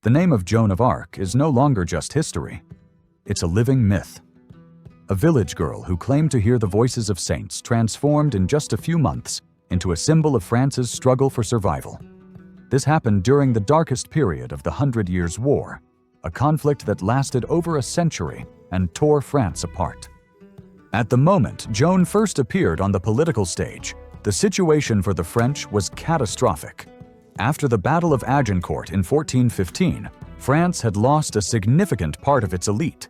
The name of Joan of Arc is no longer just history. It's a living myth. A village girl who claimed to hear the voices of saints transformed in just a few months into a symbol of France's struggle for survival. This happened during the darkest period of the 100 Years' War, a conflict that lasted over a century and tore France apart. At the moment Joan first appeared on the political stage, the situation for the French was catastrophic. After the Battle of Agincourt in 1415, France had lost a significant part of its elite.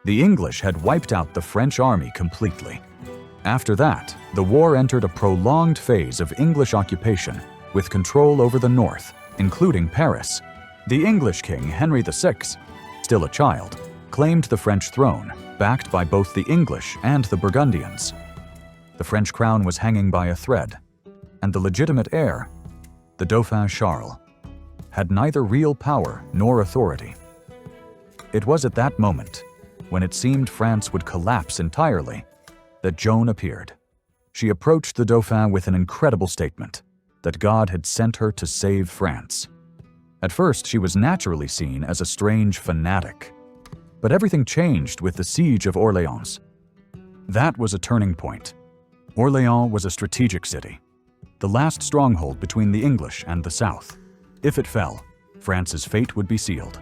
The English had wiped out the French army completely. After that, the war entered a prolonged phase of English occupation, with control over the north, including Paris. The English king Henry VI, still a child, claimed the French throne, backed by both the English and the Burgundians. The French crown was hanging by a thread, and the legitimate heir, the Dauphin Charles, had neither real power nor authority. It was at that moment, when it seemed France would collapse entirely, that Joan appeared. She approached the Dauphin with an incredible statement that God had sent her to save France. At first, she was naturally seen as a strange fanatic. But everything changed with the siege of Orléans. That was a turning point. Orléans was a strategic city, the last stronghold between the English and the South. If it fell, France's fate would be sealed.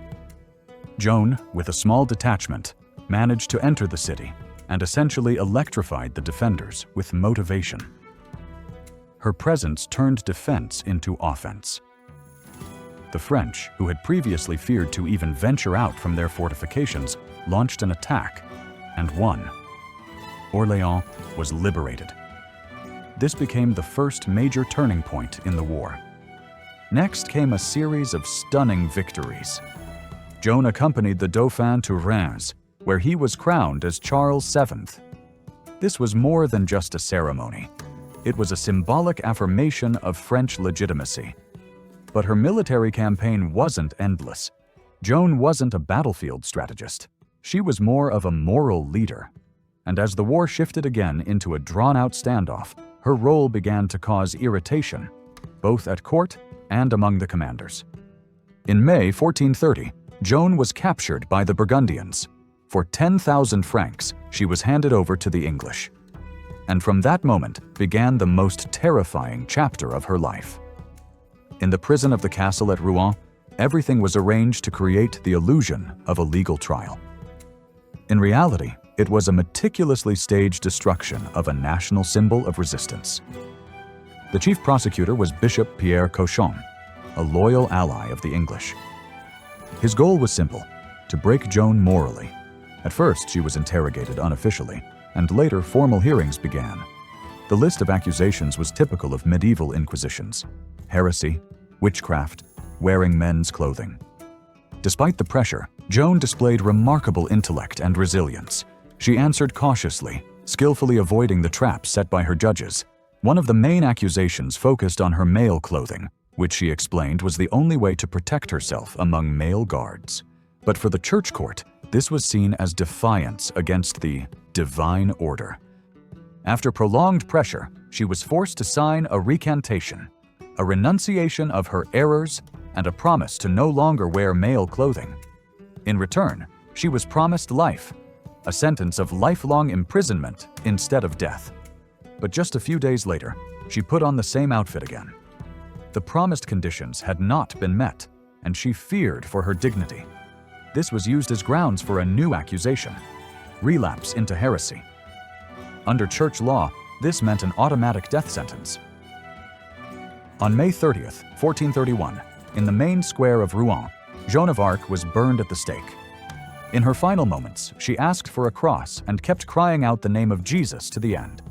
Joan, with a small detachment, managed to enter the city and essentially electrified the defenders with motivation. Her presence turned defense into offense. The French, who had previously feared to even venture out from their fortifications, launched an attack and won. Orléans was liberated. This became the first major turning point in the war. Next came a series of stunning victories. Joan accompanied the Dauphin to Reims, where he was crowned as Charles VII. This was more than just a ceremony. It was a symbolic affirmation of French legitimacy. But her military campaign wasn't endless. Joan wasn't a battlefield strategist. She was more of a moral leader. And as the war shifted again into a drawn-out standoff, her role began to cause irritation, both at court and among the commanders. In May 1430, Joan was captured by the Burgundians. For 10,000 francs, she was handed over to the English. And from that moment began the most terrifying chapter of her life. In the prison of the castle at Rouen, everything was arranged to create the illusion of a legal trial. In reality, it was a meticulously staged destruction of a national symbol of resistance. The chief prosecutor was Bishop Pierre Cauchon, a loyal ally of the English. His goal was simple: to break Joan morally. At first, she was interrogated unofficially, and later formal hearings began. The list of accusations was typical of medieval inquisitions: heresy, witchcraft, wearing men's clothing. Despite the pressure, Joan displayed remarkable intellect and resilience. She answered cautiously, skillfully avoiding the traps set by her judges. One of the main accusations focused on her male clothing, which she explained was the only way to protect herself among male guards. But for the church court, this was seen as defiance against the divine order. After prolonged pressure, she was forced to sign a recantation, a renunciation of her errors and a promise to no longer wear male clothing. In return, she was promised life, a sentence of lifelong imprisonment instead of death. But just a few days later, she put on the same outfit again. The promised conditions had not been met, and she feared for her dignity. This was used as grounds for a new accusation: relapse into heresy. Under church law, this meant an automatic death sentence. On May 30th, 1431, in the main square of Rouen, Joan of Arc was burned at the stake. In her final moments, she asked for a cross and kept crying out the name of Jesus to the end.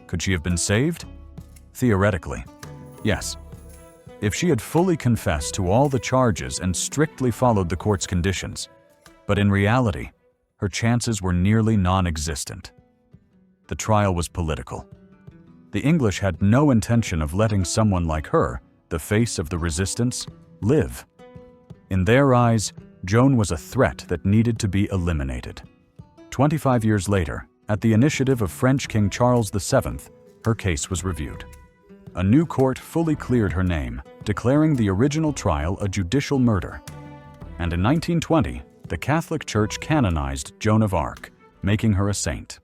Could she have been saved? Theoretically, yes. If she had fully confessed to all the charges and strictly followed the court's conditions. But in reality, her chances were nearly non-existent. The trial was political. The English had no intention of letting someone like her, the face of the resistance, live. In their eyes, Joan was a threat that needed to be eliminated. 25 years later, at the initiative of French King Charles VII, her case was reviewed. A new court fully cleared her name, declaring the original trial a judicial murder. and in 1920, the Catholic Church canonized Joan of Arc, making her a saint.